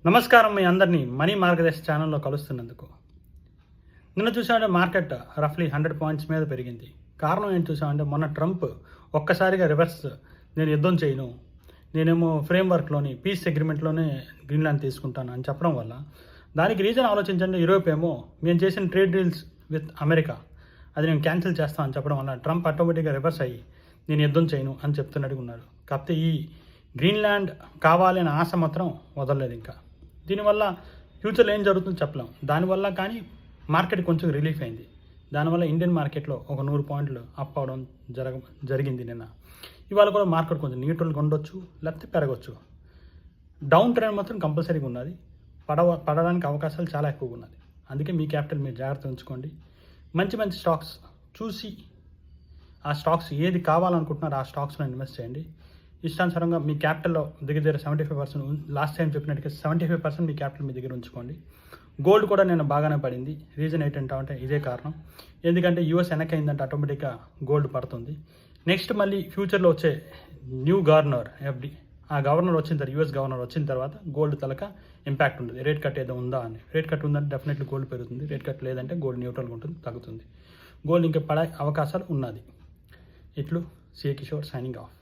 నమస్కారం మీ అందరినీ మనీ మార్గదర్శి ఛానల్లో కలుస్తున్నందుకు. నిన్న చూసామంటే మార్కెట్ రఫ్లీ 100 పాయింట్స్ మీద పెరిగింది. కారణం ఏంటి చూసామంటే మొన్న ట్రంప్ ఒక్కసారిగా రివర్స్, నేను యుద్ధం చేయను, నేనేమో ఫ్రేమ్వర్క్లోని పీస్ అగ్రిమెంట్లోనే గ్రీన్లాండ్ తీసుకుంటాను అని చెప్పడం వల్ల దానికి రీజన్ ఆలోచించండి. యూరోప్ ఏమో మేము చేసిన ట్రేడ్ డీల్స్ విత్ అమెరికా అది నేను క్యాన్సిల్ చేస్తాను అని చెప్పడం వల్ల ట్రంప్ ఆటోమేటిక్గా రివర్స్ అయ్యి నేను యుద్ధం చేయను అని చెప్తున్నట్టుగా ఉన్నారు. కాకపోతే ఈ గ్రీన్లాండ్ కావాలి అనే ఆశ మాత్రం వదలలేదు. ఇంకా దీనివల్ల ఫ్యూచర్లో ఏం జరుగుతుందో చెప్పలేం. దానివల్ల కానీ మార్కెట్ కొంచెం రిలీఫ్ అయింది. దానివల్ల ఇండియన్ మార్కెట్లో ఒక 100 పాయింట్లు అప్ అవడం జరిగింది నిన్న. ఇవాళ కూడా మార్కెట్ కొంచెం న్యూట్రల్గా ఉండొచ్చు, లేకపోతే పెరగవచ్చు. డౌన్ ట్రెండ్ మాత్రం కంపల్సరీగా ఉన్నది. పడడానికి అవకాశాలు చాలా ఎక్కువగా ఉన్నది. అందుకే మీ క్యాపిటల్ మీరు జాగ్రత్త ఉంచుకోండి. మంచి మంచి స్టాక్స్ చూసి ఆ స్టాక్స్ ఏది కావాలనుకుంటున్నారో ఆ స్టాక్స్లో ఇన్వెస్ట్ చేయండి. ఇష్టానుసారంగా మీ క్యాపిటల్లో దగ్గర 75%, లాస్ట్ టైం చెప్పినట్టుగా 75% మీ క్యాపిటల్ మీ దగ్గర ఉంచుకోండి. గోల్డ్ కూడా నేను బాగానే పడింది. రీజన్ ఏంటంటే ఇదే కారణం. ఎందుకంటే యూఎస్ వెనకైందంటే ఆటోమేటిక్గా గోల్డ్ పడుతుంది. నెక్స్ట్ మళ్ళీ ఫ్యూచర్లో వచ్చే న్యూ గవర్నర్ ఎఫ్డి, ఆ గవర్నర్ వచ్చిన తర్వాత యూఎస్ గవర్నర్ వచ్చిన తర్వాత గోల్డ్ తలక ఇంపాక్ట్ ఉంటుంది. రేట్ కట్ ఏదో ఉందా అని. రేట్ కట్ ఉందంటే డెఫినెట్లీ గోల్డ్ పెరుగుతుంది. రేట్ కట్ లేదంటే గోల్డ్ న్యూట్రల్గా ఉంటుంది, తగ్గుతుంది. గోల్డ్ ఇంకా పడే అవకాశాలు ఉన్నది. ఇట్లు సిఏ కిషోర్ సైనింగ్ ఆఫ్.